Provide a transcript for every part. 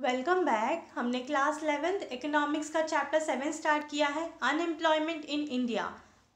Welcome back. हमने class 11th economics का chapter 7 start किया है, अनएम्प्लॉयमेंट इन इंडिया।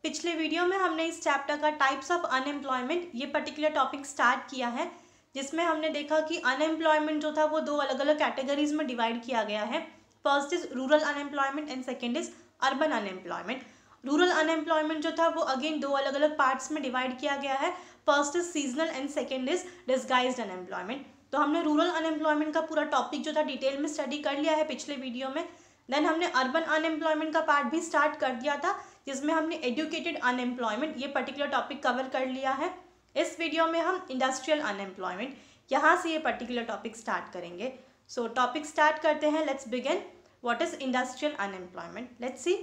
पिछले वीडियो में हमने इस चैप्टर का टाइप्स ऑफ अनएम्प्लॉयमेंट ये पर्टिकुलर टॉपिक स्टार्ट किया है, जिसमें हमने देखा कि अनएम्प्लॉयमेंट जो था वो दो अलग अलग कैटेगरीज में डिवाइड किया गया है। First is rural unemployment and second is urban unemployment. Rural unemployment जो था वो अगेन दो अलग अलग पार्ट्स में डिवाइड किया गया है। First is seasonal and second is disguised unemployment. तो हमने रूरल अनएम्प्लॉयमेंट का पूरा टॉपिक जो था डिटेल में स्टडी कर लिया है पिछले वीडियो में। देन हमने अर्बन अनएम्प्लॉयमेंट का पार्ट भी स्टार्ट कर दिया था, जिसमें हमने एजुकेटेड अनएम्प्लॉयमेंट ये पर्टिकुलर टॉपिक कवर कर लिया है। इस वीडियो में हम इंडस्ट्रियल अनएम्प्लॉयमेंट यहाँ से ये पर्टिकुलर टॉपिक स्टार्ट करेंगे। सो टॉपिक स्टार्ट करते हैं। Let's begin. What is industrial unemployment? Let's see.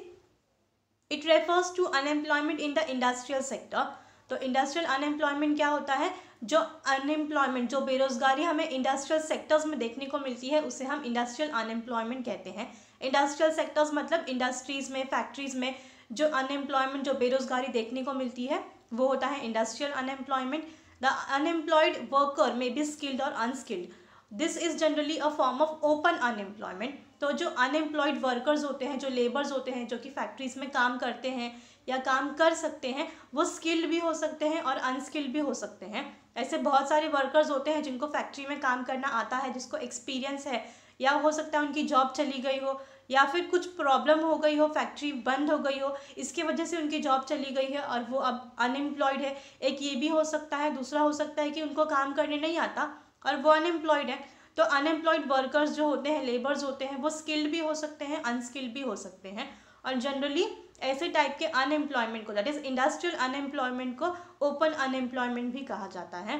It refers to unemployment in the industrial sector. तो इंडस्ट्रियल अनएम्प्लॉयमेंट क्या होता है? जो अनएम्प्लॉयमेंट, जो बेरोजगारी हमें इंडस्ट्रियल सेक्टर्स में देखने को मिलती है, उसे हम इंडस्ट्रियल अनएम्प्लॉयमेंट कहते हैं। इंडस्ट्रियल सेक्टर्स मतलब इंडस्ट्रीज में, फैक्ट्रीज में जो अनएम्प्लॉयमेंट, जो बेरोजगारी देखने को मिलती है, वो होता है industrial unemployment. The unemployed worker may be skilled और unskilled. This is generally a form of open unemployment. तो जो अनएम्प्लॉयड वर्कर्स होते हैं, जो लेबर्स होते हैं, जो कि फैक्ट्रीज में काम करते हैं या काम कर सकते हैं, वो स्किल्ड भी हो सकते हैं और अनस्किल्ड भी हो सकते हैं। ऐसे बहुत सारे वर्कर्स होते हैं जिनको फैक्ट्री में काम करना आता है, जिसको एक्सपीरियंस है, या हो सकता है उनकी जॉब चली गई हो, या फिर कुछ प्रॉब्लम हो गई हो, फैक्ट्री बंद हो गई हो, इसकी वजह से उनकी जॉब चली गई है और वो अब अनएम्प्लॉयड है। एक ये भी हो सकता है। दूसरा हो सकता है कि उनको काम करने नहीं आता और वो अनएम्प्लॉयड है। तो अनएम्प्लॉयड वर्कर्स जो होते हैं, लेबर्स होते हैं, वो स्किल्ड भी हो सकते हैं, अनस्किल्ड भी हो सकते हैं। और जनरली ऐसे टाइप के अनएम्प्लॉयमेंट को, दैट इज इंडस्ट्रियल अनएम्प्लॉयमेंट को ओपन अनएम्प्लॉयमेंट भी कहा जाता है।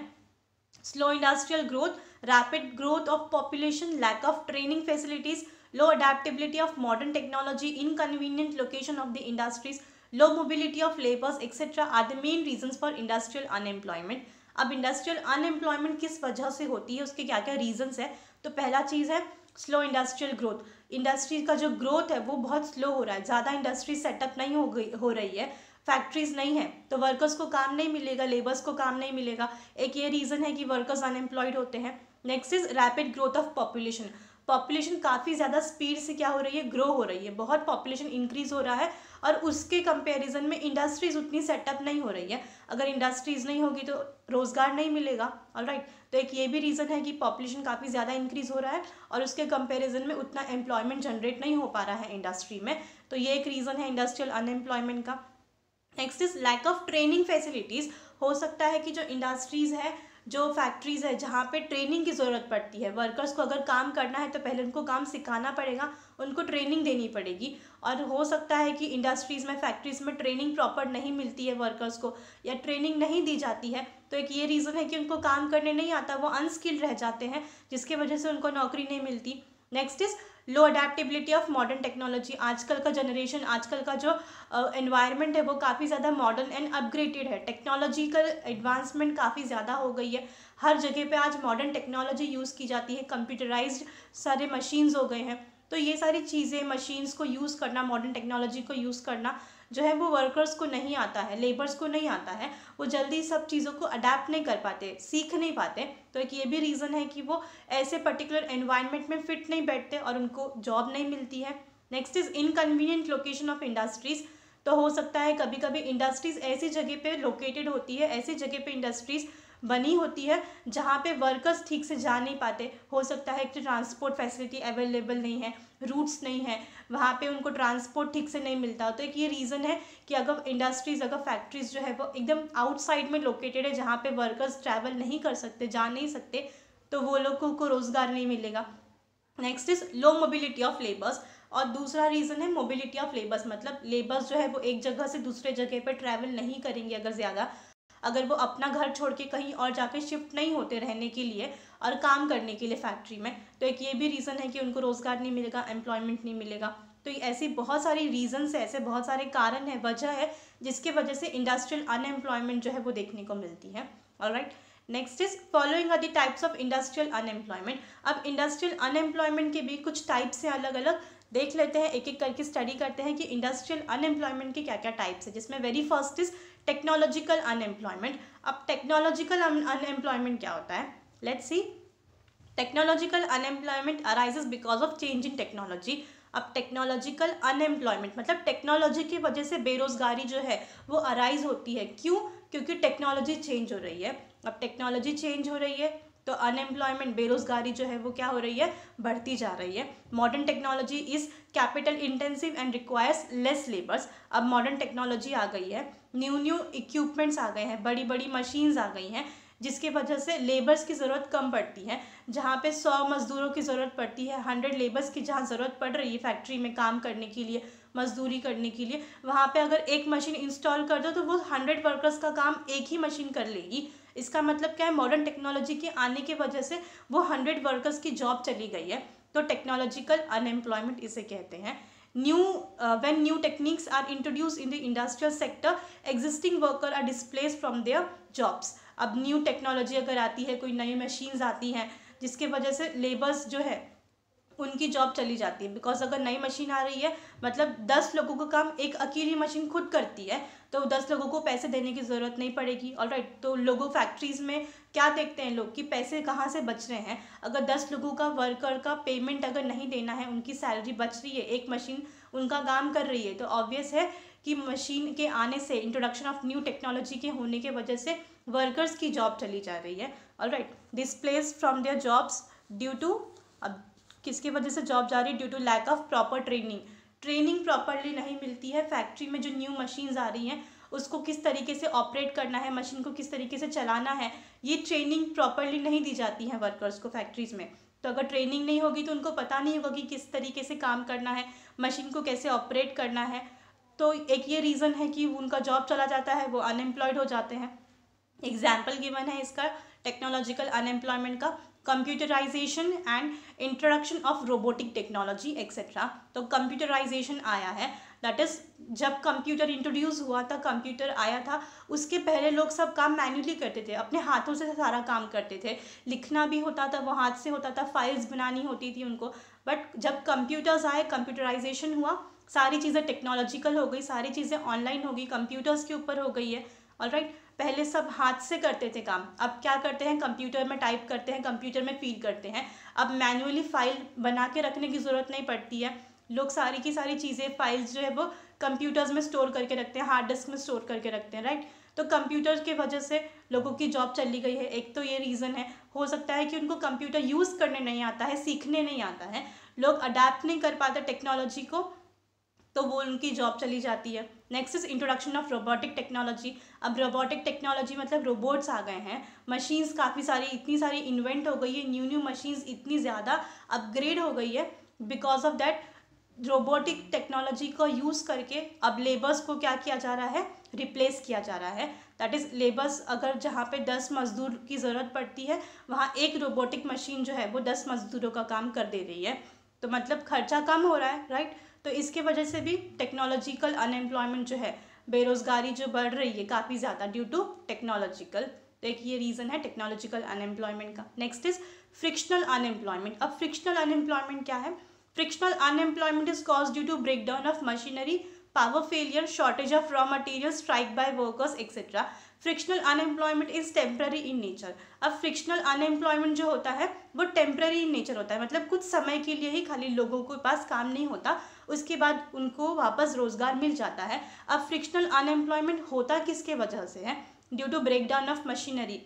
Slow industrial growth, rapid growth of population, lack of training facilities, low adaptability of modern technology, inconvenient location of the industries, low mobility of labours etcetera are the main reasons for industrial unemployment. अब industrial unemployment किस वजह से होती है, उसके क्या क्या reasons है? तो पहला चीज़ है स्लो इंडस्ट्रियल ग्रोथ। इंडस्ट्री का जो ग्रोथ है वो बहुत स्लो हो रहा है, ज़्यादा इंडस्ट्री सेटअप नहीं हो रही है, फैक्ट्रीज नहीं है, तो वर्कर्स को काम नहीं मिलेगा, लेबर्स को काम नहीं मिलेगा। एक ये रीज़न है कि वर्कर्स अनएम्प्लॉयड होते हैं। Next is rapid growth of population. Population काफ़ी ज़्यादा स्पीड से क्या हो रही है, ग्रो हो रही है, बहुत पॉपुलेशन इंक्रीज हो रहा है और उसके कंपैरिजन में इंडस्ट्रीज उतनी सेटअप नहीं हो रही है। अगर इंडस्ट्रीज नहीं होगी तो रोज़गार नहीं मिलेगा। ऑलराइट, तो एक ये भी रीज़न है कि पॉपुलेशन काफ़ी ज़्यादा इंक्रीज हो रहा है और उसके कंपैरिजन में उतना एम्प्लॉयमेंट जनरेट नहीं हो पा रहा है इंडस्ट्री में। तो ये एक रीज़न है इंडस्ट्रियल अनएम्प्लॉयमेंट का। Next is lack of training facilities. हो सकता है कि जो इंडस्ट्रीज़ है, जो फैक्ट्रीज़ है, जहाँ पे ट्रेनिंग की ज़रूरत पड़ती है, वर्कर्स को अगर काम करना है तो पहले उनको काम सिखाना पड़ेगा, उनको ट्रेनिंग देनी पड़ेगी। और हो सकता है कि इंडस्ट्रीज़ में, फैक्ट्रीज़ में ट्रेनिंग प्रॉपर नहीं मिलती है वर्कर्स को, या ट्रेनिंग नहीं दी जाती है। तो एक ये रीज़न है कि उनको काम करने नहीं आता, वो अनस्किल्ड रह जाते हैं, जिसकी वजह से उनको नौकरी नहीं मिलती। Next is low adaptability of modern technology. आजकल का जनरेशन, आजकल का जो एनवायरनमेंट है वो काफ़ी ज़्यादा मॉडर्न एंड अपग्रेडेड है। टेक्नोलॉजिकल एडवांसमेंट काफ़ी ज़्यादा हो गई है, हर जगह पे आज मॉडर्न टेक्नोलॉजी यूज़ की जाती है, कंप्यूटराइज्ड सारे मशीन्स हो गए हैं। तो ये सारी चीज़ें, मशीन्स को यूज़ करना, मॉडर्न टेक्नोलॉजी को यूज़ करना जो है वो वर्कर्स को नहीं आता है, लेबर्स को नहीं आता है, वो जल्दी सब चीज़ों को अडेप्ट नहीं कर पाते, सीख नहीं पाते। तो एक ये भी रीज़न है कि वो ऐसे पर्टिकुलर एनवायरनमेंट में फिट नहीं बैठते और उनको जॉब नहीं मिलती है। Next is inconvenient location of industries. तो हो सकता है कभी कभी इंडस्ट्रीज़ ऐसी जगह पे लोकेटेड होती है, ऐसी जगह पे इंडस्ट्रीज़ बनी होती है जहाँ पे वर्कर्स ठीक से जा नहीं पाते। हो सकता है कि ट्रांसपोर्ट फैसिलिटी अवेलेबल नहीं है, रूट्स नहीं है, वहाँ पे उनको ट्रांसपोर्ट ठीक से नहीं मिलता। तो एक ये रीज़न है कि अगर इंडस्ट्रीज़, अगर फैक्ट्रीज़ जो है वो एकदम आउटसाइड में लोकेटेड है, जहाँ पे वर्कर्स ट्रैवल नहीं कर सकते, जा नहीं सकते, तो वो लोगों को रोज़गार नहीं मिलेगा। Next is low mobility of labours. और दूसरा रीज़न है मोबिलिटी ऑफ लेबर्स, मतलब लेबर्स जो है वो एक जगह से दूसरे जगह पर ट्रैवल नहीं करेंगे अगर ज़्यादा, अगर वो अपना घर छोड़ के कहीं और जाके शिफ्ट नहीं होते रहने के लिए और काम करने के लिए फैक्ट्री में। तो एक ये भी रीज़न है कि उनको रोज़गार नहीं मिलेगा, एम्प्लॉयमेंट नहीं मिलेगा। तो ऐसी बहुत सारी रीजंस है, ऐसे बहुत सारे कारण है, वजह है जिसके वजह से इंडस्ट्रियल अनएम्प्लॉयमेंट जो है वो देखने को मिलती है। Alright, next is following are the types of industrial unemployment. अब इंडस्ट्रियल अनएम्प्लॉयमेंट के भी कुछ टाइप्स हैं अलग अलग, देख लेते हैं, एक एक करके स्टडी करते हैं कि इंडस्ट्रियल अनएम्प्लॉयमेंट के क्या क्या टाइप्स है। जिसमें very first is technological unemployment. अब टेक्नोलॉजिकल अनएम्प्लॉयमेंट क्या होता है, let's C. Technological unemployment arises because of change in technology. अब टेक्नोलॉजिकल अनएम्प्लॉयमेंट मतलब टेक्नोलॉजी की वजह से बेरोजगारी जो है वो अराइज होती है। क्यों? क्योंकि टेक्नोलॉजी चेंज हो रही है। अब टेक्नोलॉजी चेंज हो रही है तो अनएम्प्लॉयमेंट बेरोजगारी जो है वो क्या हो रही है, बढ़ती जा रही है। Modern technology is capital intensive and requires less labours. अब मॉडर्न टेक्नोलॉजी आ गई है, न्यू इक्विपमेंट्स आ गए हैं, बड़ी बड़ी मशीन्स आ गई हैं, जिसकी वजह से लेबर्स की ज़रूरत कम पड़ती है। जहाँ पे 100 मज़दूरों की ज़रूरत पड़ती है, 100 लेबर्स की जहाँ ज़रूरत पड़ रही है फैक्ट्री में काम करने के लिए, मजदूरी करने के लिए, वहाँ पे अगर एक मशीन इंस्टॉल कर दो तो वो 100 वर्कर्स का काम एक ही मशीन कर लेगी। इसका मतलब क्या है, मॉडर्न टेक्नोलॉजी के आने की वजह से वो 100 वर्कर्स की जॉब चली गई है। तो टेक्नोलॉजिकल अनएम्प्लॉयमेंट इसे कहते हैं। when new techniques are introduced in the industrial sector, existing worker are displaced from their jobs। अब न्यू टेक्नोलॉजी अगर आती है, कोई नई मशीन्स आती हैं जिसके वजह से लेबर्स जो है उनकी जॉब चली जाती है। बिकॉज अगर नई मशीन आ रही है मतलब 10 लोगों का काम एक अकेली मशीन खुद करती है, तो 10 लोगों को पैसे देने की ज़रूरत नहीं पड़ेगी। ऑलराइट, तो लोगों फैक्ट्रीज़ में क्या देखते हैं लोग कि पैसे कहाँ से बच रहे हैं। अगर 10 लोगों का वर्कर का पेमेंट अगर नहीं देना है, उनकी सैलरी बच रही है, एक मशीन उनका काम कर रही है, तो ऑब्वियस है कि मशीन के आने से, इंट्रोडक्शन ऑफ न्यू टेक्नोलॉजी के होने के वजह से वर्कर्स की जॉब चली जा रही है। Alright, displaced from their jobs due to, अब किसकी वजह से जॉब जा रही है, due to lack of proper training properly नहीं मिलती है। फैक्ट्री में जो न्यू मशीन्स आ रही हैं उसको किस तरीके से ऑपरेट करना है, मशीन को किस तरीके से चलाना है, ये ट्रेनिंग प्रॉपरली नहीं दी जाती है वर्कर्स को फैक्ट्रीज़ में। तो अगर ट्रेनिंग नहीं होगी तो उनको पता नहीं होगा कि किस तरीके से काम करना है, मशीन को कैसे ऑपरेट करना है। तो एक ये रीज़न है कि उनका जॉब चला जाता है, वो अनएम्प्लॉयड हो जाते हैं। एग्जाम्पल गिवन है इसका टेक्नोलॉजिकल अनएम्प्लॉयमेंट का, computerisation and introduction of robotic technology etcetera. तो कंप्यूटराइजेशन आया है, दैट इज़ जब कंप्यूटर इंट्रोड्यूस हुआ था, कंप्यूटर आया था, उसके पहले लोग सब काम मैन्युअली करते थे, अपने हाथों से सारा काम करते थे, लिखना भी होता था वो हाथ से होता था, फाइल्स बनानी होती थी उनको। बट जब कंप्यूटर्स आए, कंप्यूटराइजेशन हुआ, सारी चीज़ें टेक्नोलॉजिकल हो गई, सारी चीज़ें ऑनलाइन हो गई, कंप्यूटर्स के ऊपर हो गई है। ऑलराइट, पहले सब हाथ से करते थे काम, अब क्या करते हैं, कंप्यूटर में टाइप करते हैं, कंप्यूटर में फीड करते हैं। अब मैन्युअली फाइल बना के रखने की ज़रूरत नहीं पड़ती है, लोग सारी की सारी चीज़ें, फाइल्स जो है वो कंप्यूटर्स में स्टोर करके रखते हैं, हार्ड डिस्क में स्टोर करके रखते हैं। राइट, तो कंप्यूटर की वजह से लोगों की जॉब चली गई है। एक तो ये रीज़न है, हो सकता है कि उनको कंप्यूटर यूज़ करने नहीं आता है, सीखने नहीं आता है, लोग अडेप्ट नहीं कर पाते टेक्नोलॉजी को, तो वो उनकी जॉब चली जाती है। Next is introduction of robotic technology. अब रोबोटिक टेक्नोलॉजी मतलब रोबोट्स आ गए हैं, मशीन्स काफ़ी सारी, इतनी सारी इन्वेंट हो गई है, न्यू मशीन्स इतनी ज़्यादा अपग्रेड हो गई है। Because of that robotic technology को यूज़ करके अब लेबर्स को क्या किया जा रहा है, रिप्लेस किया जा रहा है। दैट इज़ लेबर्स, अगर जहाँ पे 10 मजदूर की ज़रूरत पड़ती है, वहाँ एक रोबोटिक मशीन जो है वो 10 मजदूरों का काम कर दे रही है। तो मतलब खर्चा कम हो रहा है। राइट, तो इसके वजह से भी टेक्नोलॉजिकल अनएम्प्लॉयमेंट जो है, बेरोज़गारी जो बढ़ रही है काफ़ी ज़्यादा ड्यू टू टेक्नोलॉजिकल। तो एक ये रीज़न है टेक्नोलॉजिकल अनएम्प्लॉयमेंट का। Next is frictional unemployment. अब फ्रिक्शनल अनएम्प्लॉयमेंट क्या है? Frictional unemployment is cause due to breakdown of machinery, power failure, shortage of raw material, strike by workers etcetera. Frictional unemployment is temporary in nature. अब frictional unemployment जो होता है वो temporary in nature होता है, मतलब कुछ समय के लिए ही खाली लोगों के पास काम नहीं होता, उसके बाद उनको वापस रोजगार मिल जाता है। अब फ्रिक्शनल अनएम्प्लॉयमेंट होता किसके वजह से है? Due to breakdown of machinery.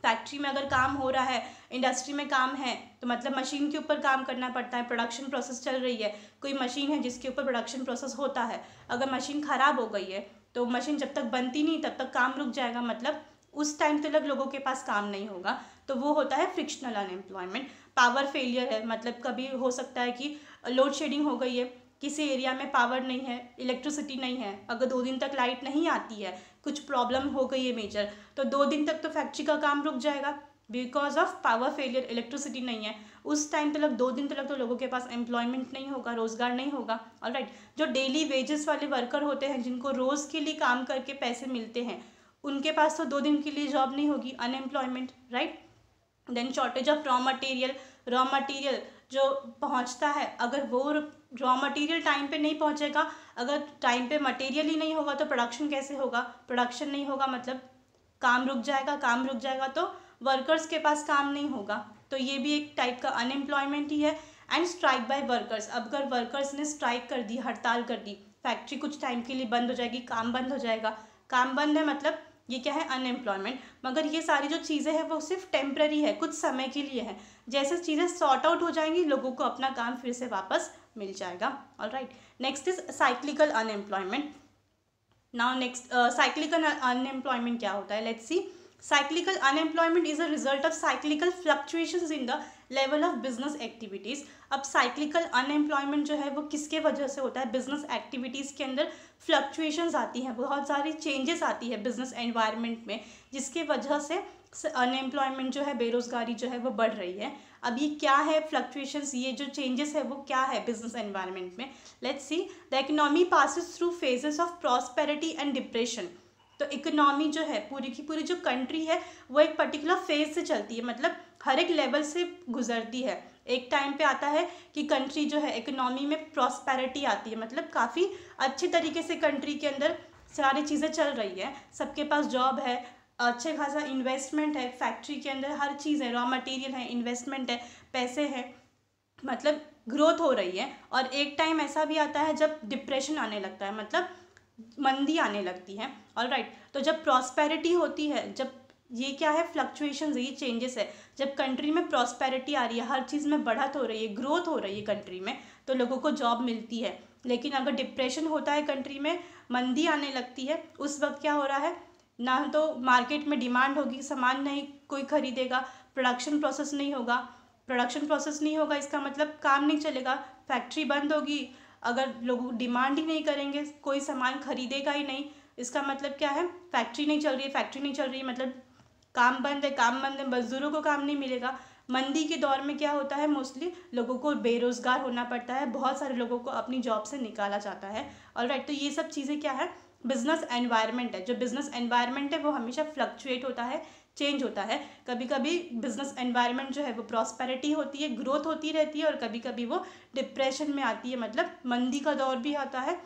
Factory में अगर काम हो रहा है, इंडस्ट्री में काम है, तो मतलब मशीन के ऊपर काम करना पड़ता है, प्रोडक्शन प्रोसेस चल रही है, कोई मशीन है जिसके ऊपर प्रोडक्शन प्रोसेस होता है, अगर मशीन ख़राब हो गई है तो मशीन जब तक बनती नहीं तब तक काम रुक जाएगा, मतलब उस टाइम तक लोगों के पास काम नहीं होगा, तो वो होता है फ्रिक्शनल अनएम्प्लॉयमेंट। पावर फेलियर है, मतलब कभी हो सकता है कि लोड शेडिंग हो गई है, किसी एरिया में पावर नहीं है, इलेक्ट्रिसिटी नहीं है, अगर 2 दिन तक लाइट नहीं आती है, कुछ प्रॉब्लम हो गई है मेजर, तो 2 दिन तक तो फैक्ट्री का काम रुक जाएगा because of power failure, electricity नहीं है। उस टाइम तक 2 दिन तक तो लोगों के पास एम्प्लॉयमेंट नहीं होगा, रोजगार नहीं होगा। ऑलराइट, जो डेली वेजेस वाले वर्कर होते हैं, जिनको रोज़ के लिए काम करके पैसे मिलते हैं, उनके पास तो 2 दिन के लिए जॉब नहीं होगी, unemployment. Right, then shortage of raw material जो पहुंचता है, अगर वो रॉ मटेरियल टाइम पे नहीं पहुंचेगा, अगर टाइम पे मटेरियल ही नहीं होगा तो प्रोडक्शन कैसे होगा? प्रोडक्शन नहीं होगा मतलब काम रुक जाएगा, काम रुक जाएगा तो वर्कर्स के पास काम नहीं होगा, तो तो ये भी एक टाइप का अनएम्प्लॉयमेंट ही है। एंड स्ट्राइक बाय वर्कर्स, अब अगर वर्कर्स ने स्ट्राइक कर दी, हड़ताल कर दी, फैक्ट्री कुछ टाइम के लिए बंद हो जाएगी, काम बंद हो जाएगा, काम बंद है मतलब ये क्या है, अनएम्प्लॉयमेंट। मगर ये सारी जो चीज़ें हैं वो सिर्फ टेम्प्रेरी है, कुछ समय के लिए है। जैसे चीज़ें सॉर्ट आउट हो जाएंगी, लोगों को अपना काम फिर से वापस मिल जाएगा। Alright, next is cyclical unemployment. Now next, cyclical unemployment क्या होता है, let's C. Cyclical unemployment is a result of cyclical fluctuations in the level of business activities. अब साइक्लिकल अनएम्प्लॉयमेंट जो है वो किसके वजह से होता है, बिजनेस एक्टिविटीज़ के अंदर फ्लक्चुएशंस आती हैं, बहुत सारी चेंजेस आती है बिजनेस एनवायरनमेंट में, जिसके वजह से अनएम्प्लॉयमेंट जो है, बेरोजगारी जो है वो बढ़ रही है। अब ये क्या है फ्लक्चुएशंस, ये जो चेंजेस है वो क्या है बिजनेस एनवायरनमेंट में, let's see. The economy passes through phases of prosperity and depression. तो इकोनॉमी जो है, पूरी की पूरी जो कंट्री है वो एक पर्टिकुलर फेज से चलती है, मतलब हर एक लेवल से गुजरती है। एक टाइम पे आता है कि कंट्री जो है इकोनॉमी में प्रॉस्पेरिटी आती है, मतलब काफ़ी अच्छे तरीके से कंट्री के अंदर सारी चीज़ें चल रही है, सबके पास जॉब है, अच्छे खासा इन्वेस्टमेंट है, फैक्ट्री के अंदर हर चीज़ है, रॉ मटेरियल है, इन्वेस्टमेंट है, पैसे हैं, मतलब ग्रोथ हो रही है। और एक टाइम ऐसा भी आता है जब डिप्रेशन आने लगता है, मतलब मंदी आने लगती है। ऑलराइट, तो जब प्रॉस्पेरिटी होती है, जब ये क्या है, फ्लक्चुएशंस, ये चेंजेस है, जब कंट्री में प्रॉस्पेरिटी आ रही है, हर चीज़ में बढ़त हो रही है, ग्रोथ हो रही है कंट्री में, तो लोगों को जॉब मिलती है। लेकिन अगर डिप्रेशन होता है कंट्री में, मंदी आने लगती है, उस वक्त क्या हो रहा है, ना तो मार्केट में डिमांड होगी, सामान नहीं कोई खरीदेगा, प्रोडक्शन प्रोसेस नहीं होगा, प्रोडक्शन प्रोसेस नहीं होगा इसका मतलब काम नहीं चलेगा, फैक्ट्री बंद होगी, अगर लोग डिमांड ही नहीं करेंगे, कोई सामान खरीदेगा ही नहीं, इसका मतलब क्या है, फैक्ट्री नहीं चल रही है, फैक्ट्री नहीं चल रही है मतलब काम बंद है, काम बंद है, मजदूरों को काम नहीं मिलेगा। मंदी के दौर में क्या होता है, मोस्टली लोगों को बेरोजगार होना पड़ता है, बहुत सारे लोगों को अपनी जॉब से निकाला जाता है। ऑलराइट, तो ये सब चीज़ें क्या है, बिजनेस एनवायरनमेंट है। जो बिजनेस एनवायरनमेंट है वो हमेशा फ्लक्चुएट होता है, चेंज होता है। कभी कभी बिजनेस एनवायरनमेंट जो है वो प्रॉस्पेरिटी होती है, ग्रोथ होती रहती है, और कभी कभी वो डिप्रेशन में आती है, मतलब मंदी का दौर भी आता है।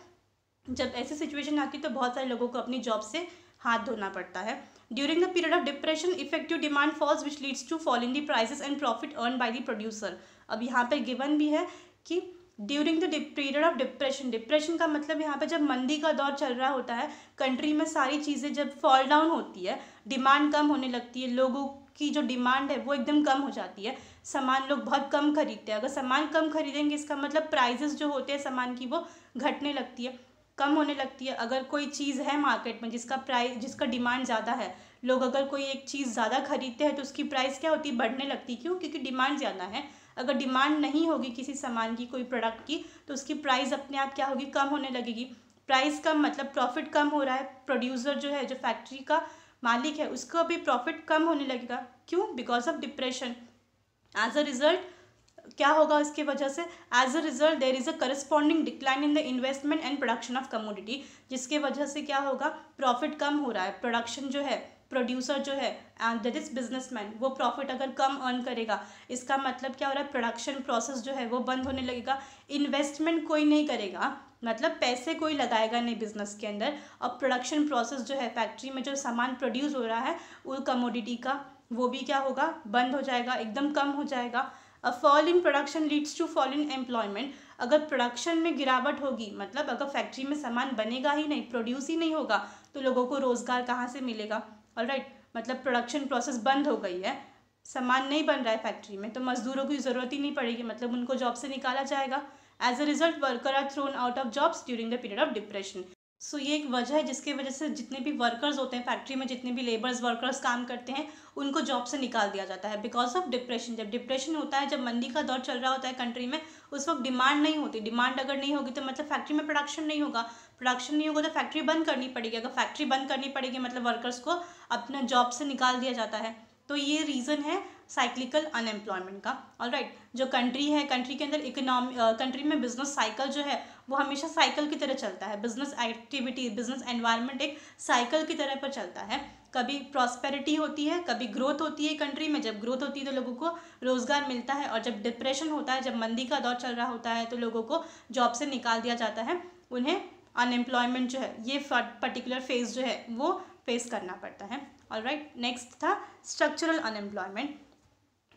जब ऐसी सिचुएशन आती है तो बहुत सारे लोगों को अपनी जॉब से हाथ धोना पड़ता है। During the period of depression effective demand falls which leads to fall in the prices and profit earn by the producer. अब यहाँ पे गिवन भी है कि during the period of depression, depression का मतलब यहाँ पे जब मंदी का दौर चल रहा होता है, कंट्री में सारी चीज़ें जब फॉल डाउन होती है, डिमांड कम होने लगती है, लोगों की जो डिमांड है वो एकदम कम हो जाती है, सामान लोग बहुत कम खरीदते हैं। अगर सामान कम खरीदेंगे इसका मतलब प्राइजेस जो होते हैं सामान की वो घटने लगती है, कम होने लगती है। अगर कोई चीज़ है मार्केट में जिसका प्राइस, जिसका डिमांड ज़्यादा है, लोग अगर कोई एक चीज़ ज़्यादा खरीदते हैं तो उसकी प्राइस क्या होती है, बढ़ने लगती है। क्यों? क्योंकि डिमांड ज़्यादा है। अगर डिमांड नहीं होगी किसी सामान की, कोई प्रोडक्ट की, तो उसकी प्राइस अपने आप क्या होगी, कम होने लगेगी। प्राइस कम मतलब प्रॉफिट कम हो रहा है, प्रोड्यूसर जो है, जो फैक्ट्री का मालिक है, उसको भी प्रॉफिट कम होने लगेगा। क्यों? Because of depression. As a result क्या होगा इसके वजह से, as a result there is a corresponding decline in the investment and production of commodity, जिसके वजह से क्या होगा, प्रॉफिट कम हो रहा है, प्रोडक्शन जो है, प्रोड्यूसर जो है, एंड दैट इज बिजनेसमैन, वो प्रॉफिट अगर कम अर्न करेगा, इसका मतलब क्या हो रहा है, प्रोडक्शन प्रोसेस जो है वो बंद होने लगेगा, इन्वेस्टमेंट कोई नहीं करेगा, मतलब पैसे कोई लगाएगा नहीं बिजनेस के अंदर, और प्रोडक्शन प्रोसेस जो है, फैक्ट्री में जो सामान प्रोड्यूस हो रहा है वो कमोडिटी का, वो भी क्या होगा, बंद हो जाएगा, एकदम कम हो जाएगा। A fall in production leads to fall in employment. अगर प्रोडक्शन में गिरावट होगी, मतलब अगर फैक्ट्री में सामान बनेगा ही नहीं, प्रोड्यूस ही नहीं होगा, तो लोगों को रोजगार कहाँ से मिलेगा। ऑलराइट, मतलब प्रोडक्शन प्रोसेस बंद हो गई है, सामान नहीं बन रहा है फैक्ट्री में, तो मजदूरों की ज़रूरत ही नहीं पड़ेगी, मतलब उनको जॉब से निकाला जाएगा। As a result worker are thrown out of jobs during the period of depression. So ये एक वजह है जिसकी वजह से जितने भी वर्कर्स होते हैं फैक्ट्री में, जितने भी लेबर्स वर्कर्स काम करते हैं, उनको जॉब से निकाल दिया जाता है बिकॉज ऑफ डिप्रेशन। जब डिप्रेशन होता है, जब मंदी का दौर चल रहा होता है कंट्री में, उस वक्त डिमांड नहीं होती, डिमांड अगर नहीं होगी तो मतलब फैक्ट्री में प्रोडक्शन नहीं होगा, प्रोडक्शन नहीं होगा तो फैक्ट्री बंद करनी पड़ेगी, अगर फैक्ट्री बंद करनी पड़ेगी मतलब वर्कर्स को अपना जॉब से निकाल दिया जाता है। तो ये रीज़न है साइक्लिकल अनएम्प्लॉयमेंट का। ऑलराइट, जो कंट्री है, कंट्री के अंदर इकोनॉमी, कंट्री में बिजनेस साइकिल जो है वो हमेशा साइकिल की तरह चलता है, बिजनेस एक्टिविटी, बिजनेस एनवायरनमेंट एक साइकिल की तरह पर चलता है। कभी प्रॉस्पेरिटी होती है, कभी ग्रोथ होती है कंट्री में, जब ग्रोथ होती है तो लोगों को रोजगार मिलता है, और जब डिप्रेशन होता है, जब मंदी का दौर चल रहा होता है, तो लोगों को जॉब से निकाल दिया जाता है, उन्हें अनएम्प्लॉयमेंट जो है, ये पर्टिकुलर फेज जो है वो फेस करना पड़ता है। ऑलराइट, नेक्स्ट था स्ट्रक्चरल अनएम्प्लॉयमेंट।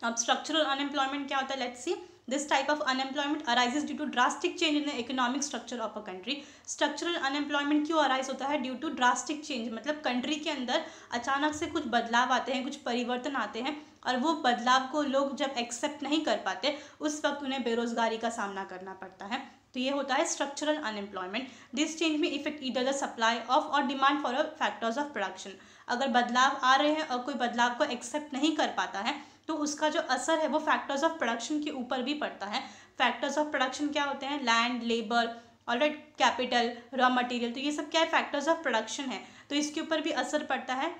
अब स्ट्रक्चरल अनएम्प्लॉयमेंट क्या होता है, let's see. This type of unemployment arises due to drastic change in the economic structure of a country. Structural unemployment क्यों अराइज होता है, ड्यू टू ड्रास्टिक चेंज, मतलब country के अंदर अचानक से कुछ बदलाव आते हैं, कुछ परिवर्तन आते हैं, और वो बदलाव को लोग जब एक्सेप्ट नहीं कर पाते उस वक्त उन्हें बेरोजगारी का सामना करना पड़ता है। तो ये होता है structural unemployment. This change may affect either the supply of or demand for factors of production. अगर बदलाव आ रहे हैं और कोई बदलाव को एक्सेप्ट नहीं कर पाता है तो उसका जो असर है वो फैक्टर्स ऑफ प्रोडक्शन के ऊपर भी पड़ता है। फैक्टर्स ऑफ प्रोडक्शन क्या होते हैं, land, labour, alright, capital, raw material, तो ये सब क्या है, फैक्टर्स ऑफ प्रोडक्शन है। तो इसके ऊपर भी असर पड़ता है।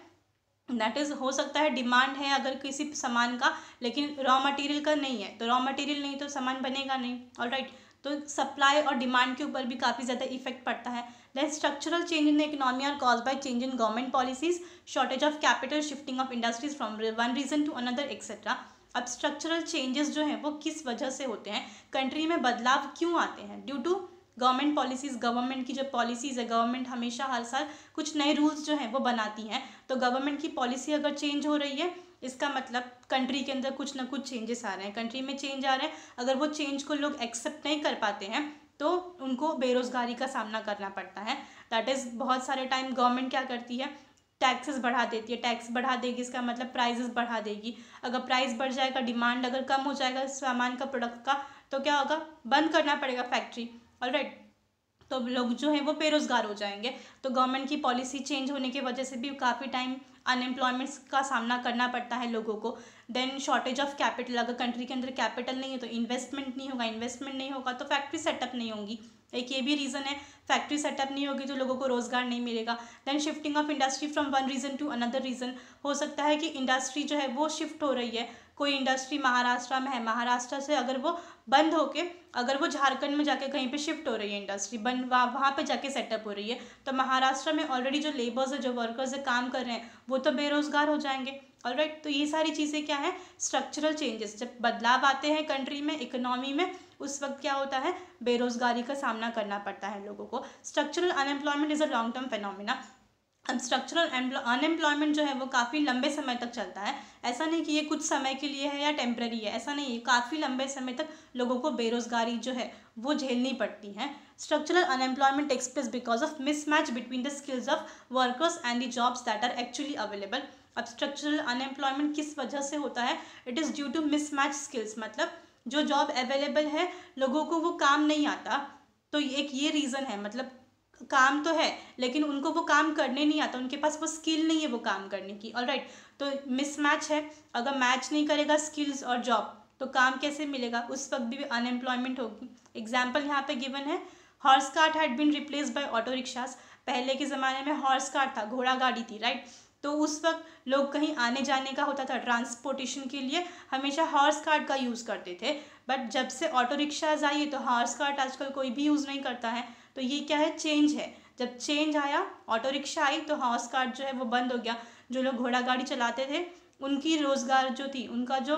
दैट इज़ हो सकता है डिमांड है अगर किसी सामान का, लेकिन रॉ मटेरियल का नहीं है, तो रॉ मटेरियल नहीं तो सामान बनेगा नहीं, ऑलराइट। तो सप्लाई और डिमांड के ऊपर भी काफ़ी ज़्यादा इफेक्ट पड़ता है। Then structural change in the economy are cause by change in government policies, shortage of capital, shifting of industries from one region to another etcetera. अब स्ट्रक्चरल चेंजेस जो हैं वो किस वजह से होते हैं, कंट्री में बदलाव क्यों आते हैं, due to government policies. Government की जो पॉलिसीज़ है, गवर्नमेंट हमेशा हर साल कुछ नए रूल्स जो हैं वो बनाती हैं। तो गवर्नमेंट की पॉलिसी अगर चेंज हो रही है इसका मतलब कंट्री के अंदर कुछ ना कुछ चेंजेस आ रहे हैं, कंट्री में चेंज आ रहे हैं। अगर वो चेंज को लोग एक्सेप्ट नहीं कर पाते हैं तो उनको बेरोज़गारी का सामना करना पड़ता है। दैट इज़ बहुत सारे टाइम गवर्नमेंट क्या करती है, टैक्सेस बढ़ा देती है। टैक्स बढ़ा देगी इसका मतलब प्राइजेस बढ़ा देगी। अगर प्राइस बढ़ जाएगा, डिमांड अगर कम हो जाएगा सामान का, प्रोडक्ट का, तो क्या होगा, बंद करना पड़ेगा फैक्ट्री, ऑलराइट। तो लोग जो हैं वो बेरोज़गार हो जाएंगे। तो गवर्नमेंट की पॉलिसी चेंज होने की वजह से भी काफ़ी टाइम अनएम्प्लॉयमेंट का सामना करना पड़ता है लोगों को। देन शॉर्टेज ऑफ कैपिटल, अगर कंट्री के अंदर कैपिटल नहीं है तो इन्वेस्टमेंट नहीं होगा, इन्वेस्टमेंट नहीं होगा तो फैक्ट्री सेटअप नहीं होंगी, एक ये भी रीज़न है। फैक्ट्री सेटअप नहीं होगी तो लोगों को रोज़गार नहीं मिलेगा। Then shifting of industry from one region to another region, हो सकता है कि इंडस्ट्री जो है वो शिफ्ट हो रही है, कोई इंडस्ट्री महाराष्ट्र में है, महाराष्ट्र से अगर वो बंद होके अगर वो झारखंड में जाके कहीं पे शिफ्ट हो रही है इंडस्ट्री, बंद वहाँ पे जाके सेटअप हो रही है, तो महाराष्ट्र में ऑलरेडी जो लेबर्स है, जो वर्कर्स है, काम कर रहे हैं, वो तो बेरोज़गार हो जाएंगे, ऑलराइट। तो ये सारी चीज़ें क्या है, स्ट्रक्चरल चेंजेस। जब बदलाव आते हैं कंट्री में, इकोनॉमी में, उस वक्त क्या होता है, बेरोज़गारी का सामना करना पड़ता है लोगों को। Structural unemployment is a long term phenomena. अब स्ट्रक्चरल अनएम्प्लॉयमेंट जो है वो काफ़ी लंबे समय तक चलता है। ऐसा नहीं कि ये कुछ समय के लिए है या टेम्पररी है, ऐसा नहीं है, काफ़ी लंबे समय तक लोगों को बेरोज़गारी जो है वो झेलनी पड़ती है। Structural unemployment takes place because of mismatch between the skills of workers and the jobs that are actually available. अब स्ट्रक्चरल अनएम्प्लॉयमेंट किस वजह से होता है, it is due to mismatch skills, मतलब जो जॉब अवेलेबल है लोगों को वो काम नहीं आता, तो एक ये रीज़न है, मतलब काम तो है लेकिन उनको वो काम करने नहीं आता, उनके पास वो स्किल नहीं है वो काम करने की, ऑलराइट। तो मिसमैच है, अगर मैच नहीं करेगा स्किल्स और जॉब तो काम कैसे मिलेगा, उस वक्त भी अनएम्प्लॉयमेंट होगी। एग्जाम्पल यहाँ पे गिवन है, horse cart had been replace by auto rickshaws. पहले के ज़माने में हॉर्स कार्ट था, घोड़ा गाड़ी थी, राइट। तो उस वक्त लोग कहीं आने जाने का होता था ट्रांसपोर्टेशन के लिए, हमेशा हॉर्स कार्ट का यूज़ करते थे। बट जब से ऑटो रिक्शाज आई तो हॉर्स कार्ट आजकल कोई भी यूज़ नहीं करता है। तो ये क्या है, चेंज है। जब चेंज आया, ऑटो रिक्शा आई, तो हॉर्स कार्ट जो है वो बंद हो गया। जो लोग घोड़ा गाड़ी चलाते थे उनकी रोज़गार जो थी, उनका जो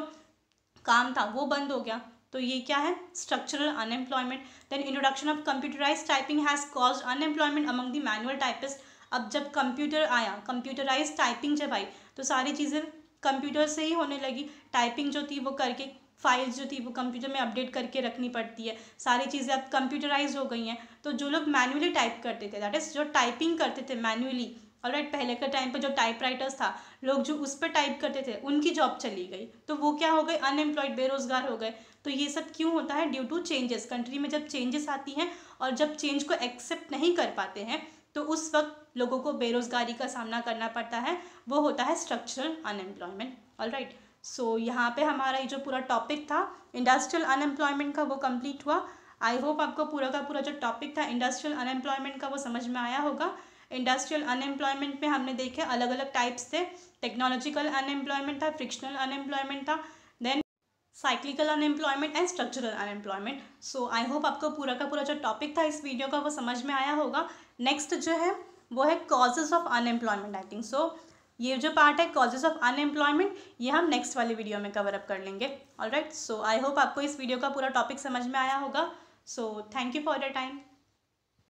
काम था वो बंद हो गया। तो ये क्या है, structural unemployment. Then introduction of computerise typing has caused unemployment among the manual typist. अब जब कंप्यूटर आया, कंप्यूटराइज टाइपिंग जब आई तो सारी चीज़ें कंप्यूटर से ही होने लगी। टाइपिंग जो थी वो करके, फाइल्स जो थी वो कंप्यूटर में अपडेट करके रखनी पड़ती है, सारी चीज़ें अब कंप्यूटराइज हो गई हैं। तो जो लोग मैनुअली टाइप करते थे, दैट इज़ जो टाइपिंग करते थे मैनुअली, ऑलराइट, पहले के टाइम पे जो टाइपराइटर्स था, लोग जो उस पर टाइप करते थे उनकी जॉब चली गई, तो वो क्या हो गए, अनएम्प्लॉयड, बेरोजगार हो गए। तो ये सब क्यों होता है, ड्यू टू चेंजेस। कंट्री में जब चेंजेस आती हैं और जब चेंज को एक्सेप्ट नहीं कर पाते हैं तो उस वक्त लोगों को बेरोजगारी का सामना करना पड़ता है, वो होता है स्ट्रक्चरल अनएम्प्लॉयमेंट, ऑलराइट। सो यहाँ पे हमारा ये जो पूरा टॉपिक था इंडस्ट्रियल अनएम्प्लॉयमेंट का वो कंप्लीट हुआ। आई होप आपको पूरा का पूरा जो टॉपिक था इंडस्ट्रियल अनएम्प्लॉयमेंट का वो समझ में आया होगा। इंडस्ट्रियल अनएम्प्लॉयमेंट में हमने देखे अलग अलग टाइप्स थे, टेक्नोलॉजिकल अनएम्प्लॉयमेंट था, फ्रिक्शनल अनएम्प्लॉयमेंट था, then cyclical unemployment and structural unemployment. So I hope आपको पूरा का पूरा जो टॉपिक था इस वीडियो का वो समझ में आया होगा। नेक्स्ट जो है वो है causes of unemployment, I think so. ये जो पार्ट है कॉजेज ऑफ अनएम्प्लॉयमेंट, ये हम नेक्स्ट वाले वीडियो में कवर अप कर लेंगे, ऑलराइट। सो आई होप आपको इस वीडियो का पूरा टॉपिक समझ में आया होगा। So thank you for your time.